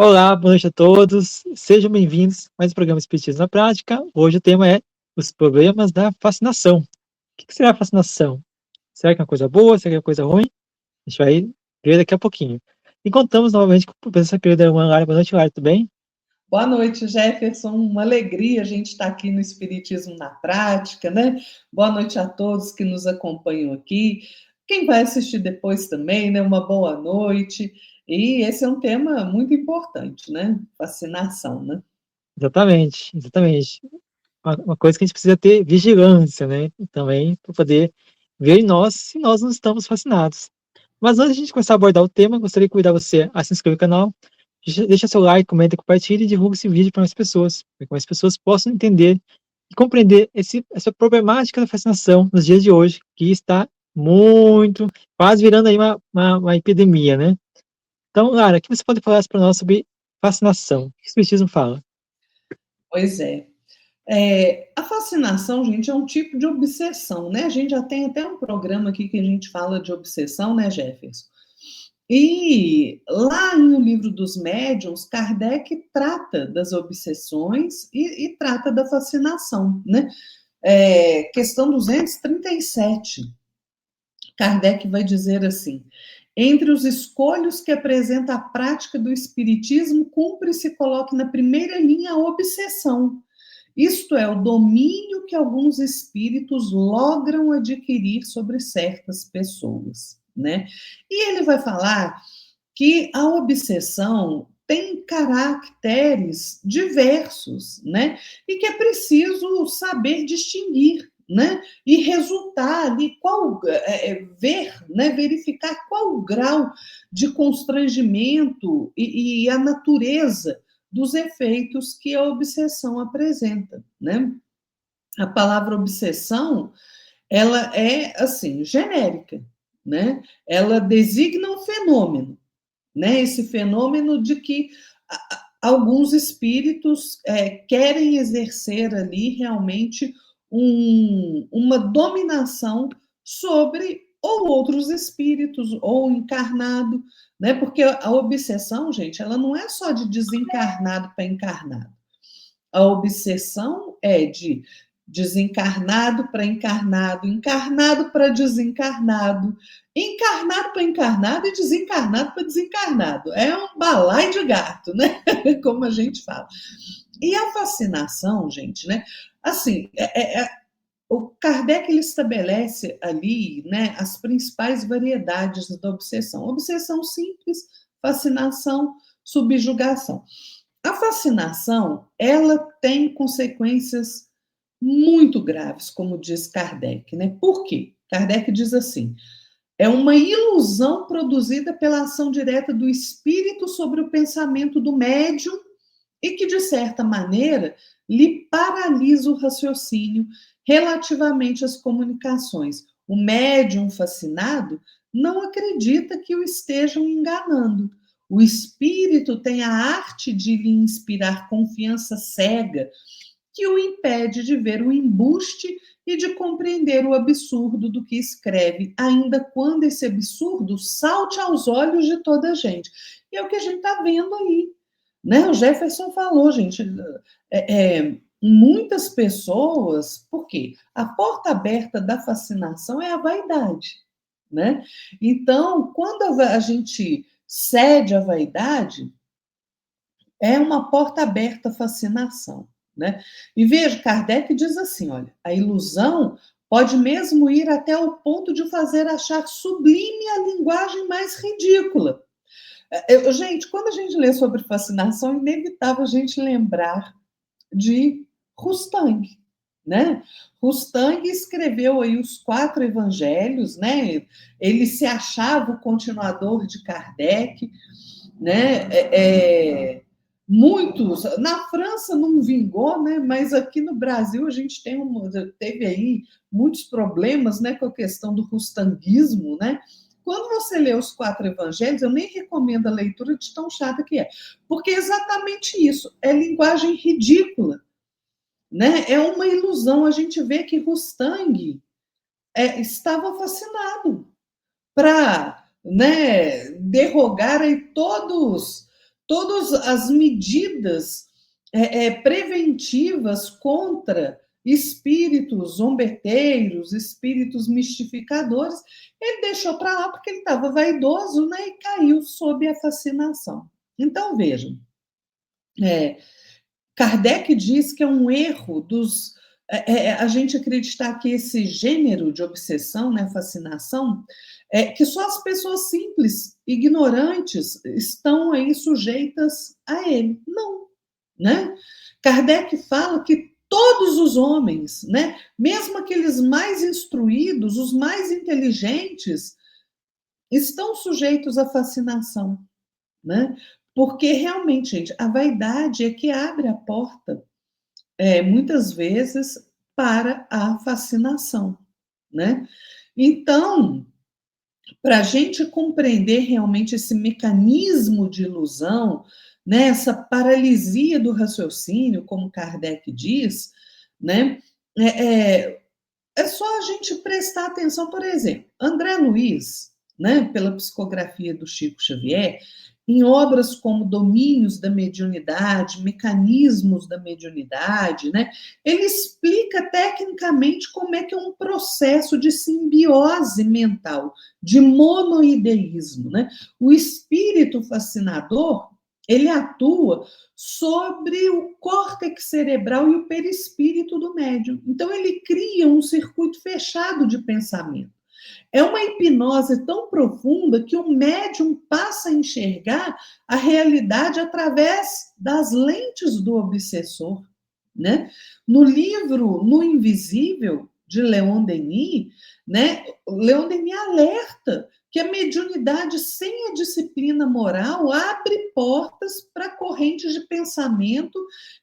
Olá, boa noite a todos. Sejam bem-vindos a mais um programa Espiritismo na Prática. Hoje o tema é os problemas da fascinação. O que será a fascinação? Será que é uma coisa boa? Será que é uma coisa ruim? A gente vai ver daqui a pouquinho. E contamos novamente com a presença querida irmã Lara. Boa noite, Lara, tudo bem? Boa noite, Jefferson. Uma alegria a gente estar aqui no Espiritismo na Prática, né? Boa noite a todos que nos acompanham aqui. Quem vai assistir depois também, né? Uma boa noite. E esse é um tema muito importante, né? Fascinação, né? Exatamente, exatamente. Uma coisa que a gente precisa ter vigilância, né? Também para poder ver em nós se nós não estamos fascinados. Mas antes de a gente começar a abordar o tema, gostaria de convidar você a se inscrever no canal, deixa seu like, comenta, compartilha e divulga esse vídeo para mais pessoas, para que mais pessoas possam entender e compreender essa problemática da fascinação nos dias de hoje, que está muito, quase virando aí uma epidemia, né? Então, Lara, o que você pode falar para nós sobre fascinação? O que o Espiritismo fala? Pois é. A fascinação, gente, é um tipo de obsessão, né? A gente já tem até um programa aqui que a gente fala de obsessão, né, Jefferson? E lá no livro dos médiuns, Kardec trata das obsessões e trata da fascinação, né? Questão 237, Kardec vai dizer assim: entre os escolhos que apresenta a prática do espiritismo, cumpre se coloque na primeira linha a obsessão. Isto é, o domínio que alguns espíritos logram adquirir sobre certas pessoas, né? E ele vai falar que a obsessão tem caracteres diversos, né? E que é preciso saber distinguir, né? E resultar ali ver, né? Verificar qual o grau de constrangimento e a natureza dos efeitos que a obsessão apresenta, né? A palavra obsessão, ela é assim genérica, né? Ela designa um fenômeno, né? Esse fenômeno de que alguns espíritos querem exercer ali realmente uma dominação sobre ou outros espíritos ou encarnado, né? Porque a obsessão, gente, ela não é só de desencarnado para encarnado. A obsessão é de desencarnado para encarnado, encarnado para desencarnado, encarnado para encarnado e desencarnado para desencarnado. É um balai de gato, né? Como a gente fala. E a fascinação, gente, né? Assim, o Kardec ele estabelece ali, né, as principais variedades da obsessão. Obsessão simples, fascinação, subjugação. A fascinação, ela tem consequências muito graves, como diz Kardec, né? Por quê? Kardec diz assim: é uma ilusão produzida pela ação direta do espírito sobre o pensamento do médium e que, de certa maneira, lhe paralisa o raciocínio relativamente às comunicações. O médium fascinado não acredita que o estejam enganando. O espírito tem a arte de lhe inspirar confiança cega que o impede de ver o embuste e de compreender o absurdo do que escreve, ainda quando esse absurdo salte aos olhos de toda a gente. E é o que a gente está vendo aí, né? O Jefferson falou, gente, muitas pessoas, por quê? A porta aberta da fascinação é a vaidade, né? Então, quando a gente cede à vaidade, é uma porta aberta à fascinação, né? E veja, Kardec diz assim, olha, a ilusão pode mesmo ir até o ponto de fazer achar sublime a linguagem mais ridícula. Gente, quando a gente lê sobre fascinação, é inevitável a gente lembrar de Rustang, né? Rustang escreveu aí os 4 evangelhos, né? Ele se achava o continuador de Kardec, né? Muitos, na França não vingou, né? Mas aqui no Brasil a gente teve aí muitos problemas, né, com a questão do rustanguismo, né? Quando você lê os 4 evangelhos, eu nem recomendo a leitura de tão chata que é, porque é exatamente isso, é linguagem ridícula, né? É uma ilusão. A gente vê que Rustang estava fascinado para, né, derrogar aí todas as medidas preventivas contra espíritos zombeteiros, espíritos mistificadores, ele deixou para lá porque ele estava vaidoso, né, e caiu sob a fascinação. Então, vejam, Kardec diz que é um erro a gente acreditar que esse gênero de obsessão, né, fascinação, que só as pessoas simples, ignorantes, estão aí sujeitas a ele. Não, né? Kardec fala que todos os homens, né, mesmo aqueles mais instruídos, os mais inteligentes, estão sujeitos à fascinação, né? Porque realmente, gente, a vaidade é que abre a porta, muitas vezes, para a fascinação, né? Então, para a gente compreender realmente esse mecanismo de ilusão, né, essa paralisia do raciocínio, como Kardec diz, né, é só a gente prestar atenção, por exemplo, André Luiz, né, pela psicografia do Chico Xavier, em obras como Domínios da Mediunidade, Mecanismos da Mediunidade, né, ele explica tecnicamente como é que é um processo de simbiose mental, de monoideísmo, né? O espírito fascinador, ele atua sobre o córtex cerebral e o perispírito do médium. Então, ele cria um circuito fechado de pensamento. É uma hipnose tão profunda que o médium passa a enxergar a realidade através das lentes do obsessor, né? No livro No Invisível, de Leon Denis, né, Leon Denis alerta que a mediunidade sem a disciplina moral abre portas para correntes de pensamento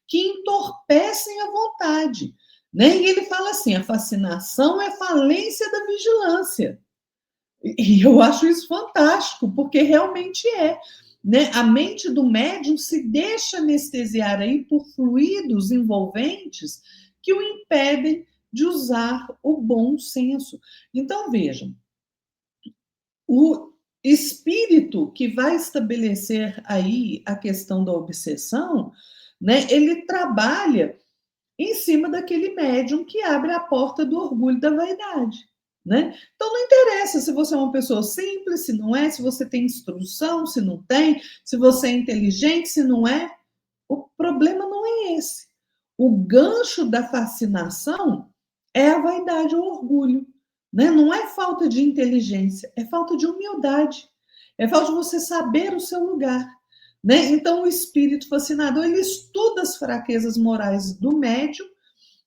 que entorpecem a vontade. Né? E ele fala assim: a fascinação é falência da vigilância. E eu acho isso fantástico, porque realmente é. Né? A mente do médium se deixa anestesiar aí por fluidos envolventes que o impedem de usar o bom senso. Então, vejam, o espírito que vai estabelecer aí a questão da obsessão, né, ele trabalha em cima daquele médium que abre a porta do orgulho da vaidade. Né? Então não interessa se você é uma pessoa simples, se não é, se você tem instrução, se não tem, se você é inteligente, se não é. O problema não é esse. O gancho da fascinação é a vaidade, o orgulho. Né? Não é falta de inteligência, é falta de humildade. É falta de você saber o seu lugar. Né? Então, o espírito fascinador, ele estuda as fraquezas morais do médium,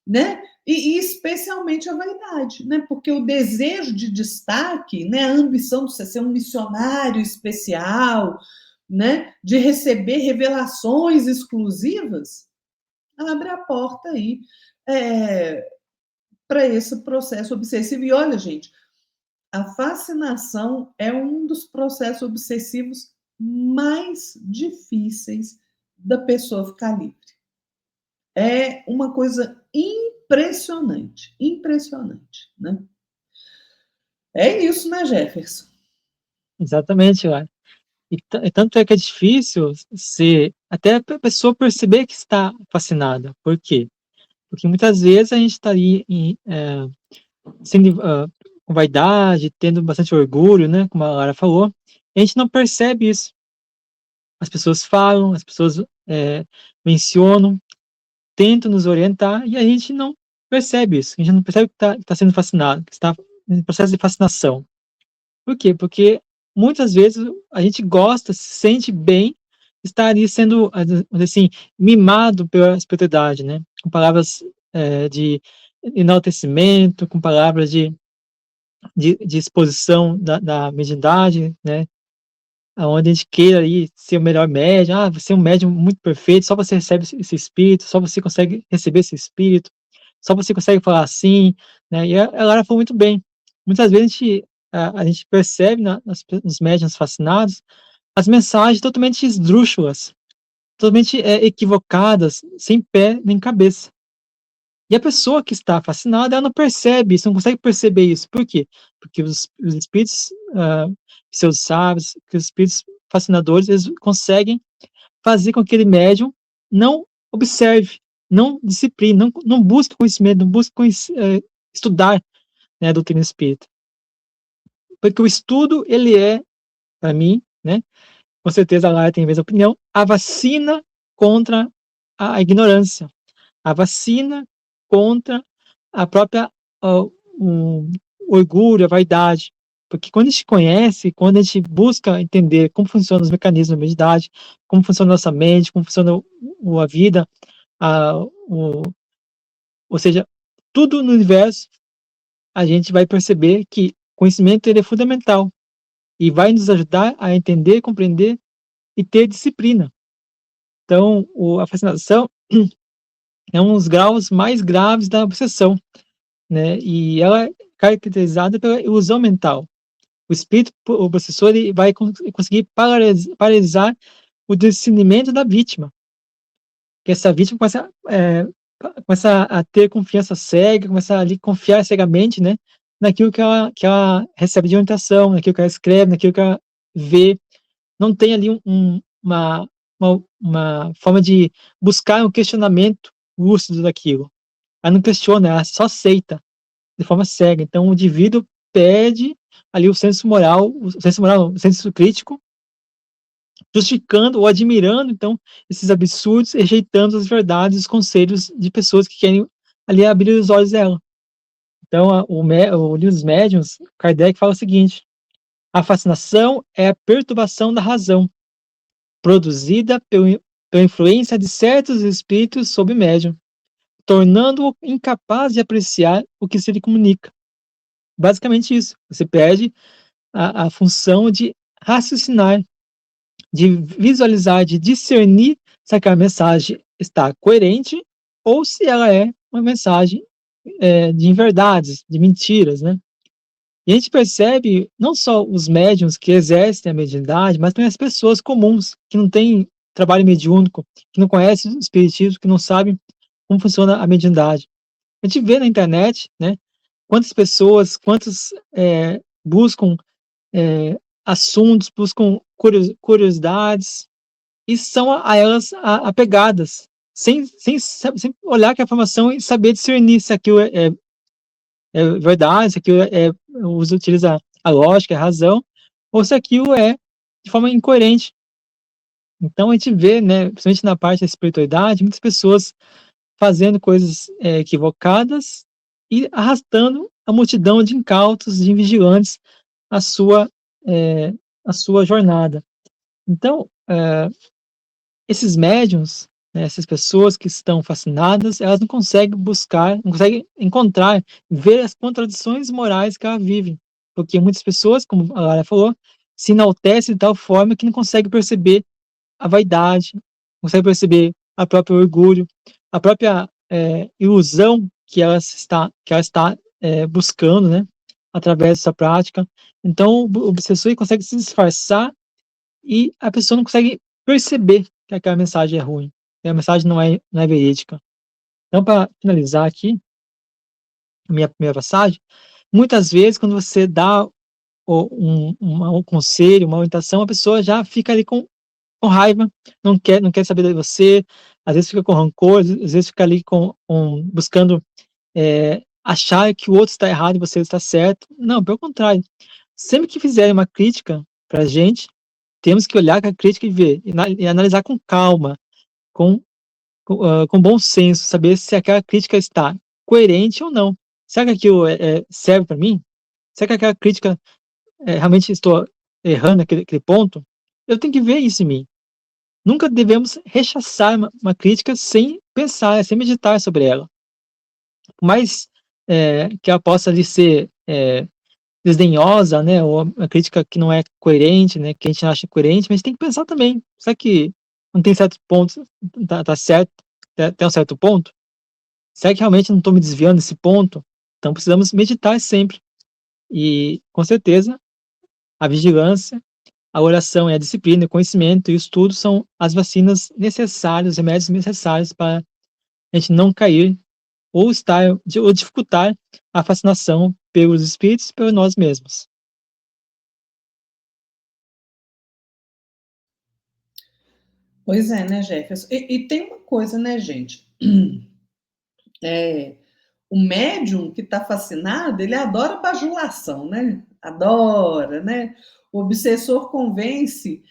né? E especialmente a vaidade, né? Porque o desejo de destaque, né? A ambição de você ser um missionário especial, né? De receber revelações exclusivas, abre a porta aí para esse processo obsessivo. E olha, gente, a fascinação é um dos processos obsessivos mais difíceis da pessoa ficar livre. É uma coisa impressionante, impressionante, né? É isso, né, Jefferson? Exatamente, Lara. E tanto é que é difícil até a pessoa perceber que está fascinada. Por quê? Porque muitas vezes a gente está ali com vaidade, tendo bastante orgulho, né? Como a Lara falou, e a gente não percebe isso. As pessoas falam, as pessoas mencionam, tentam nos orientar e a gente não percebe isso. A gente não percebe que está sendo fascinado, que está em processo de fascinação. Por quê? Porque muitas vezes a gente gosta, se sente bem estar ali sendo, assim, mimado pela espiritualidade, né? Com palavras de enaltecimento, com palavras de exposição da mediunidade, né? Onde a gente queira aí ser o melhor médium, você é um médium muito perfeito, só você recebe esse espírito, só você consegue receber esse espírito, só você consegue falar assim, né? E a Lara falou muito bem. Muitas vezes a gente percebe nos médiuns fascinados as mensagens totalmente esdrúxulas, totalmente equivocadas, sem pé nem cabeça. E a pessoa que está fascinada, ela não percebe isso, não consegue perceber isso. Por quê? Porque os espíritos seus sábios, que os espíritos fascinadores, eles conseguem fazer com que aquele médium não observe, não discipline, não busque conhecimento, não busque estudar, né, a doutrina espírita. Porque o estudo, ele é, para mim, né, com certeza a Lara tem a mesma opinião, a vacina contra a ignorância, a vacina contra a própria o orgulho, a vaidade. Porque quando a gente conhece, quando a gente busca entender como funcionam os mecanismos da mediunidade, como funciona a nossa mente, como funciona a vida, a, o, ou seja, tudo no universo, a gente vai perceber que conhecimento ele é fundamental e vai nos ajudar a entender, compreender e ter disciplina. Então, a fascinação é um dos graus mais graves da obsessão, né? E ela é caracterizada pela ilusão mental. O espírito obsessor ele vai conseguir paralisar o discernimento da vítima. Que essa vítima começa a ter confiança cega, começa a ali confiar cegamente, né, naquilo que ela recebe de orientação, naquilo que ela escreve, naquilo que ela vê. Não tem ali uma forma de buscar um questionamento lúcido daquilo. Ela não questiona, ela só aceita de forma cega. Então, o indivíduo perde ali o senso crítico, justificando ou admirando, então, esses absurdos, rejeitando as verdades, os conselhos de pessoas que querem ali abrir os olhos dela. Então, o livro dos médiuns, Kardec fala o seguinte: a fascinação é a perturbação da razão, produzida pela influência de certos espíritos sobre o médium, tornando-o incapaz de apreciar o que se lhe comunica. Basicamente isso. Você perde a função de raciocinar, de visualizar, de discernir se aquela mensagem está coerente ou se ela é uma mensagem de inverdades, de mentiras, né? E a gente percebe não só os médiums que exercem a mediunidade, mas também as pessoas comuns, que não têm trabalho mediúnico, que não conhecem o espiritismo, que não sabem como funciona a mediunidade. A gente vê na internet, né, quantas pessoas, quantos buscam assuntos, buscam curiosidades e são a elas apegadas, sem olhar que a informação e saber discernir se aquilo é verdade, se aquilo utiliza a lógica, a razão, ou se aquilo é de forma incoerente. Então a gente vê, né, principalmente na parte da espiritualidade, muitas pessoas fazendo coisas equivocadas e arrastando a multidão de incautos, de invigilantes, a sua, é, a sua jornada. Então, esses médiums, né, essas pessoas que estão fascinadas, elas não conseguem buscar, não conseguem encontrar, ver as contradições morais que elas vivem. Porque muitas pessoas, como a Lara falou, se enaltecem de tal forma que não conseguem perceber a vaidade, não conseguem perceber a própria orgulho, a própria ilusão que ela está buscando, né, através dessa prática. Então, o obsessor consegue se disfarçar e a pessoa não consegue perceber que aquela mensagem é ruim, que a mensagem não é verídica. Então, para finalizar aqui, a minha primeira passagem, muitas vezes, quando você dá um conselho, uma orientação, a pessoa já fica ali com raiva, não quer saber de você, às vezes fica com rancor, às vezes fica ali buscando achar que o outro está errado e você está certo. Não, pelo contrário. Sempre que fizerem uma crítica para a gente, temos que olhar com a crítica e ver, e analisar com calma, com, com bom senso, saber se aquela crítica está coerente ou não. Será que aquilo serve para mim? Será que aquela crítica realmente estou errando naquele ponto? Eu tenho que ver isso em mim. Nunca devemos rechaçar uma crítica sem pensar, sem meditar sobre ela. Por mais que ela possa ali ser desdenhosa, né, ou uma crítica que não é coerente, né, que a gente acha coerente, mas tem que pensar também, será que não tem certo ponto, tá certo, até um certo ponto? Será que realmente não estou me desviando desse ponto? Então precisamos meditar sempre. E, com certeza, a vigilância, a oração e a disciplina, o conhecimento e o estudo são as vacinas necessárias, os remédios necessários para a gente não cair ou dificultar a fascinação pelos espíritos e por nós mesmos. Pois é, né, Jefferson? E tem uma coisa, né, gente? O médium que está fascinado, ele adora bajulação, né? Adora, né? O obsessor convence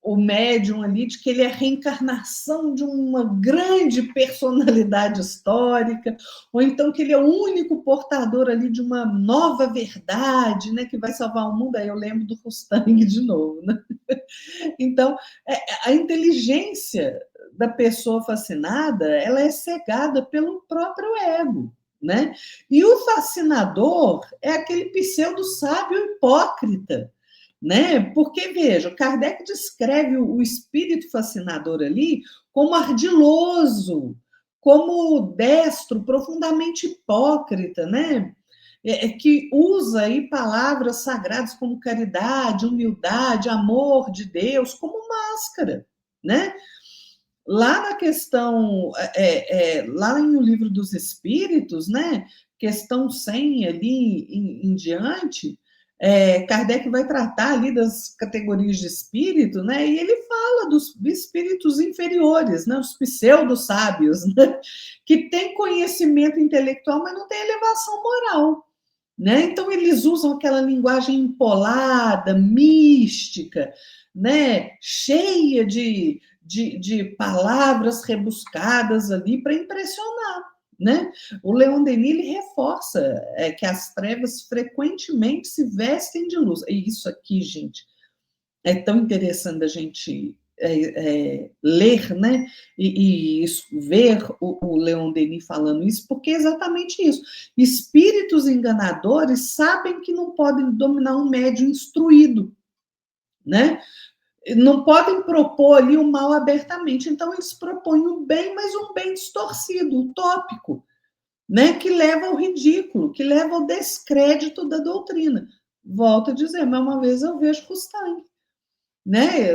o médium ali de que ele é a reencarnação de uma grande personalidade histórica, ou então que ele é o único portador ali de uma nova verdade, né? Que vai salvar o mundo. Aí eu lembro do Mustang de novo, né? Então, a inteligência da pessoa fascinada, ela é cegada pelo próprio ego, né? E o fascinador é aquele pseudo-sábio hipócrita, né? Porque, veja, Kardec descreve o espírito fascinador ali como ardiloso, como destro, profundamente hipócrita, né? Que usa aí palavras sagradas como caridade, humildade, amor de Deus como máscara, né? Lá na questão, lá no Livro dos Espíritos, né? Questão 100 ali em diante, Kardec vai tratar ali das categorias de espírito, né? E ele fala dos espíritos inferiores, né? Os pseudo-sábios, né? Que têm conhecimento intelectual, mas não têm elevação moral. Né? Então, eles usam aquela linguagem empolada, mística, né? Cheia de palavras rebuscadas ali para impressionar. Né? O Leon Denis ele reforça que as trevas frequentemente se vestem de luz. E isso aqui, gente, é tão interessante a gente ler, né? E ver o Leon Denis falando isso, porque é exatamente isso. Espíritos enganadores sabem que não podem dominar um médium instruído, né? Não podem propor ali o mal abertamente. Então, eles propõem o bem, mas um bem distorcido, utópico, né? Que leva ao ridículo, que leva ao descrédito da doutrina. Volto a dizer, mais uma vez eu vejo Rustan, né?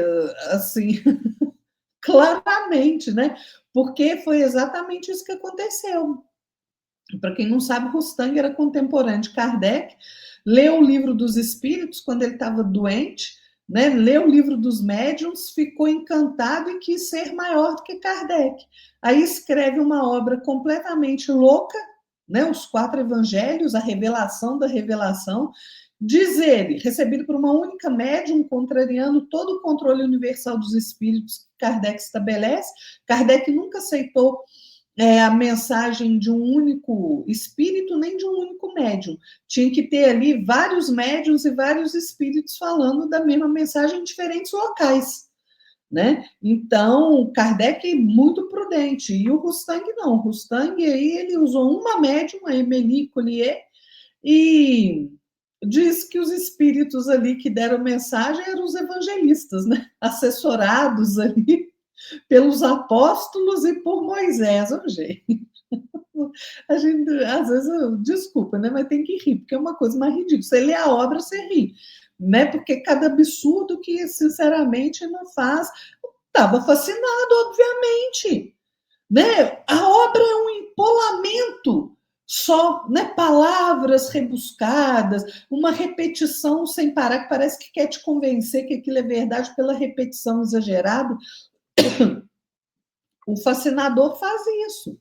Assim, claramente, né? Porque foi exatamente isso que aconteceu. Para quem não sabe, Rustang era contemporâneo de Kardec, leu o livro dos Espíritos quando ele estava doente, né? Leu o livro dos Médiuns, ficou encantado e quis ser maior do que Kardec. Aí escreve uma obra completamente louca, né? Os Quatro Evangelhos, a revelação da revelação. Diz ele, recebido por uma única médium, contrariando todo o controle universal dos espíritos que Kardec estabelece. Kardec nunca aceitou a mensagem de um único espírito, nem de um único médium. Tinha que ter ali vários médiums e vários espíritos falando da mesma mensagem em diferentes locais. Né? Então, Kardec é muito prudente, e o Rustang não. O Rustang aí, ele usou uma médium, a Emilie Collier, e diz que os espíritos ali que deram mensagem eram os evangelistas, né? Assessorados ali pelos apóstolos e por Moisés. Oh, gente, a gente, às vezes, desculpa, né? Mas tem que rir, porque é uma coisa mais ridícula. Você lê a obra, você ri, né? Porque cada absurdo que, sinceramente, não faz. Estava fascinado, obviamente, né? A obra é um empolamento só, né? Palavras rebuscadas, uma repetição sem parar, que parece que quer te convencer que aquilo é verdade pela repetição exagerada. O fascinador faz isso.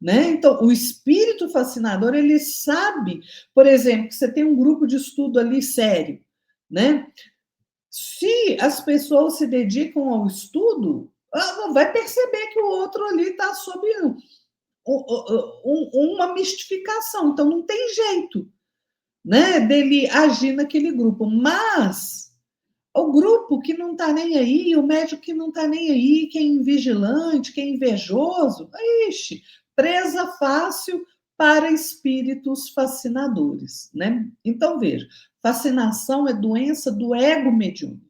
Né? Então, o espírito fascinador, ele sabe, por exemplo, que você tem um grupo de estudo ali sério, né? Se as pessoas se dedicam ao estudo, vai perceber que o outro ali está sob uma mistificação, então não tem jeito, né, dele agir naquele grupo, mas o grupo que não está nem aí, o médico que não está nem aí, que é invigilante, que é invejoso, ixi, presa fácil para espíritos fascinadores, né? Então, veja, fascinação é doença do ego mediúnico,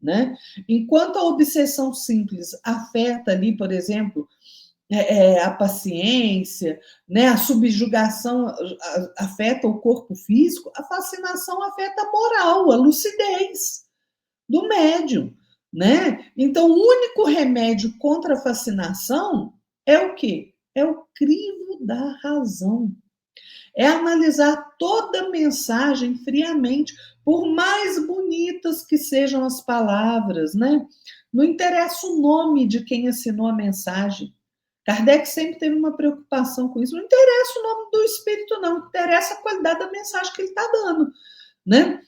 né? Enquanto a obsessão simples afeta ali, por exemplo, a paciência, né? A subjugação afeta o corpo físico, a fascinação afeta a moral, a lucidez do médium, né? Então, o único remédio contra a fascinação é o quê? É o crivo da razão. É analisar toda a mensagem friamente, Por mais bonitas que sejam as palavras, né? Não interessa o nome de quem assinou a mensagem. Kardec sempre teve uma preocupação com isso. Não interessa o nome do espírito, não. Interessa a qualidade da mensagem que ele está dando, né?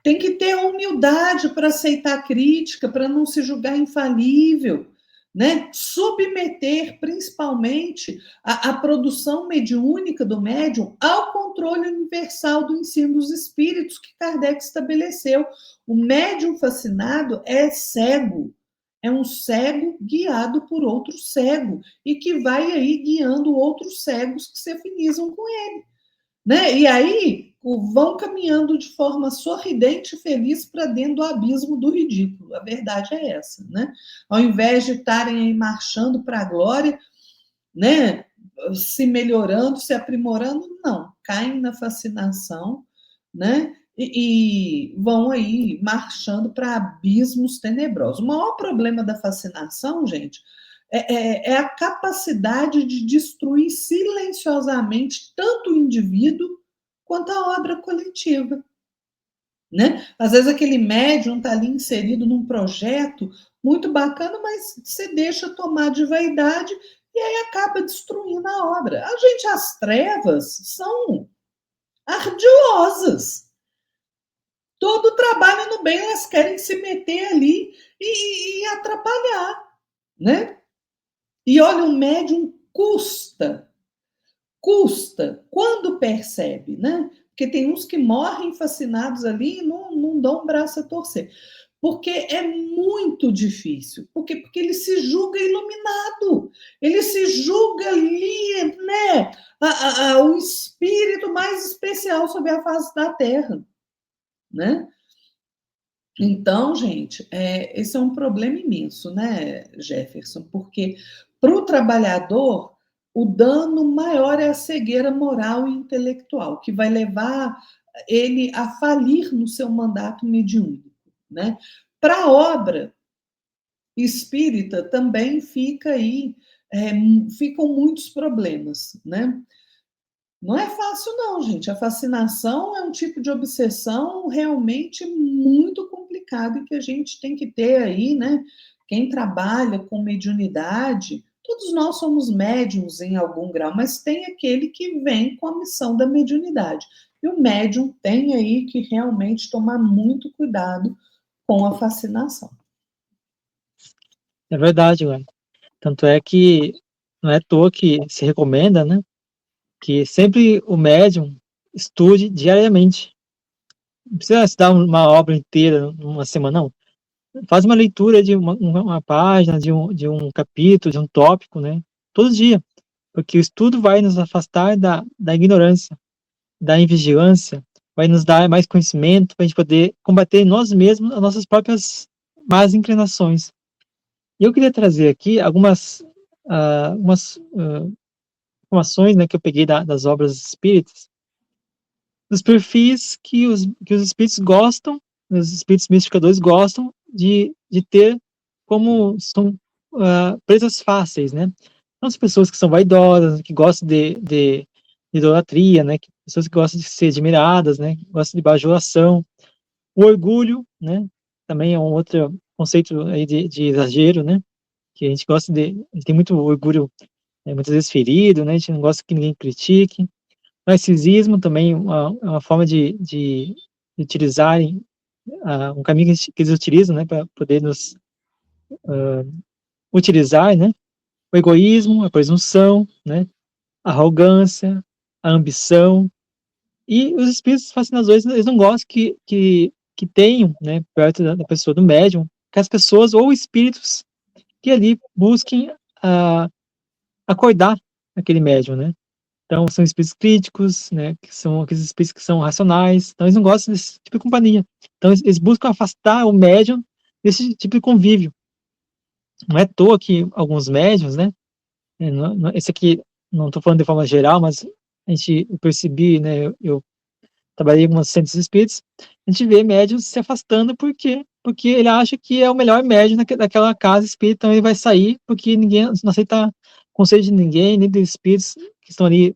Tem que ter humildade para aceitar a crítica, para não se julgar infalível, né? Submeter, principalmente, a produção mediúnica do médium ao controle universal do ensino dos espíritos que Kardec estabeleceu. O médium fascinado é cego, é um cego guiado por outro cego, e que vai aí guiando outros cegos que se afinizam com ele. Né? E aí vão caminhando de forma sorridente e feliz para dentro do abismo do ridículo. A verdade é essa, né? Ao invés de estarem aí marchando para a glória, né? Se melhorando, se aprimorando, não, caem na fascinação, né? E vão aí marchando para abismos tenebrosos. O maior problema da fascinação, gente, é a capacidade de destruir silenciosamente tanto o indivíduo quanto a obra coletiva. Né? Às vezes aquele médium está ali inserido num projeto muito bacana, mas se deixa tomar de vaidade e aí acaba destruindo a obra. As trevas são ardiosas. Todo trabalho no bem, elas querem se meter ali e atrapalhar, né? E olha, o médium custa, quando percebe, né? Porque tem uns que morrem fascinados ali e não dão um braço a torcer. Porque é muito difícil. Porque ele se julga iluminado. Ele se julga ali, né? O espírito mais especial sobre a face da Terra, né? Então, gente, esse é um problema imenso, né, Jefferson? Porque para o trabalhador, o dano maior é a cegueira moral e intelectual, que vai levar ele a falir no seu mandato mediúnico, né? Para a obra espírita também ficam muitos problemas, né? Não é fácil, não, gente. A fascinação é um tipo de obsessão realmente muito complicado e que a gente tem que ter aí, né? Quem trabalha com mediunidade, todos nós somos médiums em algum grau, mas tem aquele que vem com a missão da mediunidade. E o médium tem aí que realmente tomar muito cuidado com a fascinação. É verdade, ué. Tanto é que não é à toa que se recomenda, né, que sempre o médium estude diariamente. Não precisa estudar uma obra inteira numa semana, não. Faz uma leitura de uma página, de um capítulo, de um tópico, né, todo dia. Porque o estudo vai nos afastar da ignorância, da invigilância, vai nos dar mais conhecimento para a gente poder combater em nós mesmos as nossas próprias más inclinações. E eu queria trazer aqui algumas informações, né, que eu peguei das obras espíritas, dos perfis que os espíritos gostam, os espíritos mistificadores gostam de ter como são presas fáceis, né? São as pessoas que são vaidosas, que gostam de idolatria, né? Pessoas que gostam de ser admiradas, né? Que gostam de bajulação. O orgulho, né? Também é um outro conceito aí de exagero, né? Que a gente a gente tem muito orgulho, muitas vezes ferido, né? A gente não gosta que ninguém critique. Narcisismo também é uma forma de utilizarem um caminho que eles utilizam, né, para poder nos utilizar, né? O egoísmo, a presunção, né? A arrogância, a ambição. E os espíritos fascinadores, eles não gostam que tenham, né, perto da pessoa do médium, que as pessoas ou espíritos que ali busquem acordar aquele médium, né? Então, são espíritos críticos, né, que são aqueles espíritos que são racionais. Então, eles não gostam desse tipo de companhia. Então, eles buscam afastar o médium desse tipo de convívio. Não é à toa que alguns médiums, né, esse aqui, não estou falando de forma geral, mas eu percebi, né, eu trabalhei com centros espíritas, a gente vê médiums se afastando, por quê? Porque ele acha que é o melhor médium daquela casa espírita, então ele vai sair, porque ninguém não aceita conselho de ninguém, nem dos espíritos que estão ali,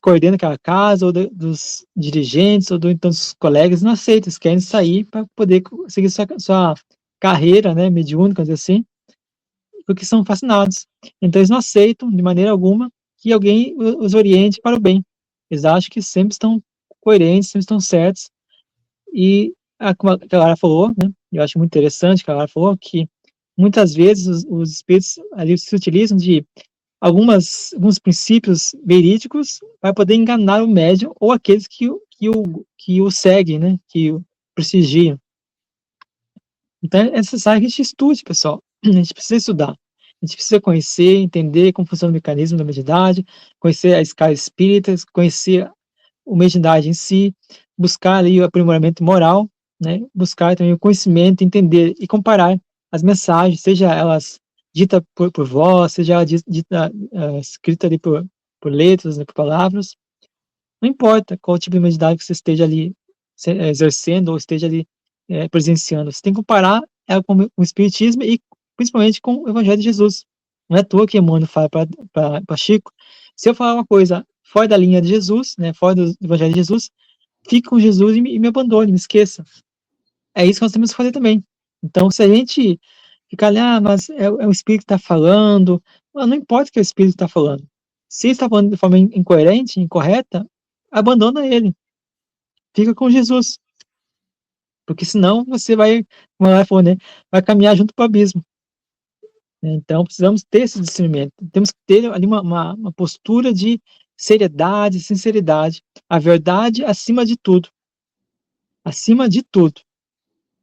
coordena aquela casa, ou dos dirigentes, ou então dos colegas, não aceitam, eles querem sair para poder seguir sua carreira, né, mediúnica, assim, porque são fascinados. Então, eles não aceitam, de maneira alguma, que alguém os oriente para o bem. Eles acham que sempre estão coerentes, sempre estão certos. E, como a Clara falou, né, eu acho muito interessante, a Clara falou que muitas vezes os espíritos ali se utilizam de alguns princípios verídicos para poder enganar o médium ou aqueles que o seguem, né, que o prestigiam. Então, é necessário que a gente estude, pessoal. A gente precisa estudar. A gente precisa conhecer, entender como funciona o mecanismo da mediunidade, conhecer a escala espírita, conhecer a mediunidade em si, buscar ali o aprimoramento moral, né? Buscar também o conhecimento, entender e comparar as mensagens, seja elas ditas por voz, seja ela escrita ali por letras, né, por palavras. Não importa qual tipo de mediunidade que você esteja ali exercendo ou esteja ali presenciando. Você tem que comparar ela com o Espiritismo e principalmente com o Evangelho de Jesus. Não é à toa que Emmanuel fala para Chico, se eu falar uma coisa fora da linha de Jesus, né, fora do Evangelho de Jesus, fique com Jesus e me abandone, me esqueça. É isso que nós temos que fazer também. Então, se a gente ficar ali, mas é o Espírito que está falando, não importa o que o Espírito está falando. Se ele está falando de forma incoerente, incorreta, abandona ele. Fica com Jesus. Porque senão você vai, como ela falou, né, vai caminhar junto para o abismo. Então, precisamos ter esse discernimento. Temos que ter ali uma postura de seriedade, sinceridade. A verdade acima de tudo. Acima de tudo.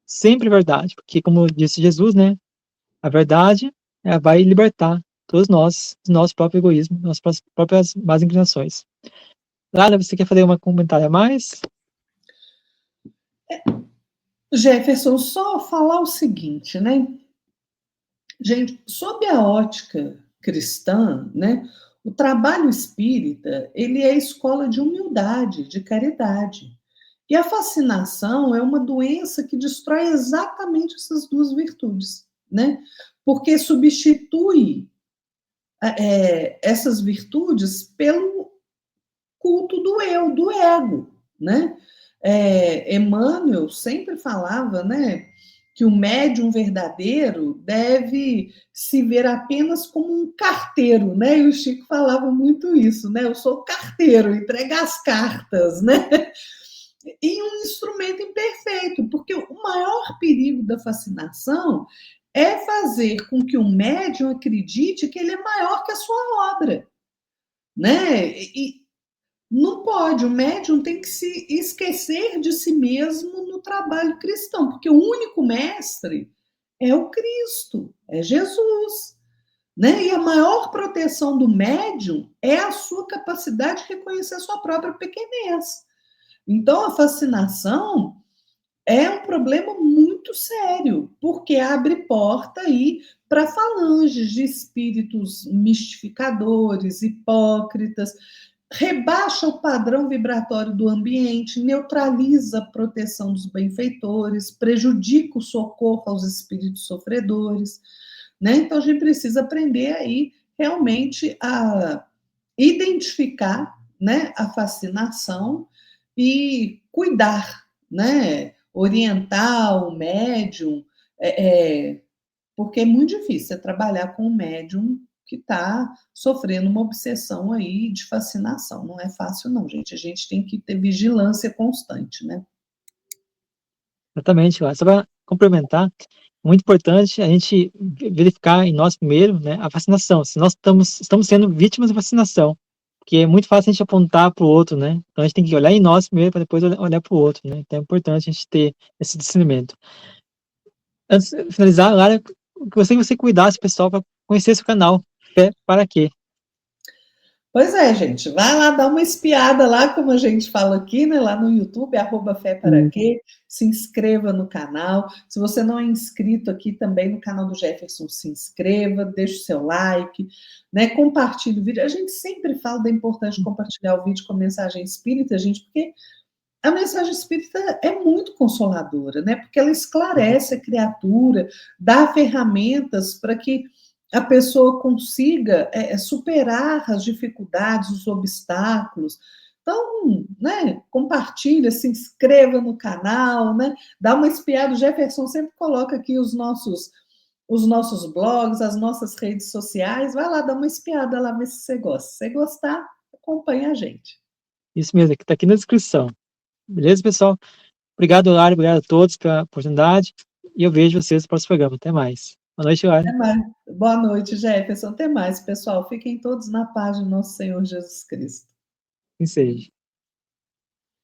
Sempre verdade. Porque, como disse Jesus, né, a verdade vai libertar todos nós do nosso próprio egoísmo, das nossas próprias más inclinações. Lara, você quer fazer uma comentário a mais? Jefferson, só falar o seguinte, né? Gente, sob a ótica cristã, né, o trabalho espírita, ele é escola de humildade, de caridade. E a fascinação é uma doença que destrói exatamente essas duas virtudes, né? Porque substitui essas virtudes pelo culto do eu, do ego, né? Emmanuel sempre falava, né, que o médium verdadeiro deve se ver apenas como um carteiro, né? E o Chico falava muito isso, né? Eu sou carteiro, entrega as cartas, né? E um instrumento imperfeito, porque o maior perigo da fascinação é fazer com que o médium acredite que ele é maior que a sua obra, né? E não pode, o médium tem que se esquecer de si mesmo no trabalho cristão, porque o único mestre é o Cristo, é Jesus. Né? E a maior proteção do médium é a sua capacidade de reconhecer a sua própria pequenez. Então, a fascinação é um problema muito sério, porque abre porta aí para falanges de espíritos mistificadores, hipócritas, rebaixa o padrão vibratório do ambiente, neutraliza a proteção dos benfeitores, prejudica o socorro aos espíritos sofredores, né? Então a gente precisa aprender aí realmente a identificar, né, a fascinação e cuidar, né, orientar o médium, porque é muito difícil você trabalhar com um médium que está sofrendo uma obsessão aí de fascinação. Não é fácil, não, gente. A gente tem que ter vigilância constante, né? Exatamente, Lara. Só para complementar, muito importante a gente verificar em nós primeiro, né, a vacinação, se nós estamos sendo vítimas da vacinação, porque é muito fácil a gente apontar para o outro, né, então a gente tem que olhar em nós primeiro para depois olhar para o outro, né, então é importante a gente ter esse discernimento. Antes de finalizar, Lara, eu gostaria que você cuidasse, pessoal, para conhecer seu canal, Fé para Quê? Pois é, gente, vai lá dar uma espiada lá, como a gente fala aqui, né, lá no YouTube, @Fé para Quê, se inscreva no canal. Se você não é inscrito aqui também no canal do Jefferson, se inscreva, deixe o seu like, né, compartilhe o vídeo. A gente sempre fala da importância de compartilhar o vídeo com a mensagem espírita, gente, porque a mensagem espírita é muito consoladora, né? Porque ela esclarece a criatura, dá ferramentas para que a pessoa consiga superar as dificuldades, os obstáculos. Então, né, compartilha, se inscreva no canal, né, dá uma espiada. O Jefferson sempre coloca aqui os nossos blogs, as nossas redes sociais. Vai lá, dá uma espiada lá, ver se você gosta. Se você gostar, acompanha a gente. Isso mesmo, que tá aqui na descrição. Beleza, pessoal? Obrigado, Lara, obrigado a todos pela oportunidade, e eu vejo vocês no próximo programa. Até mais. Boa noite, Lara. Até mais. Boa noite, Jefferson. Até mais, pessoal. Fiquem todos na paz de nosso Senhor Jesus Cristo. Que seja.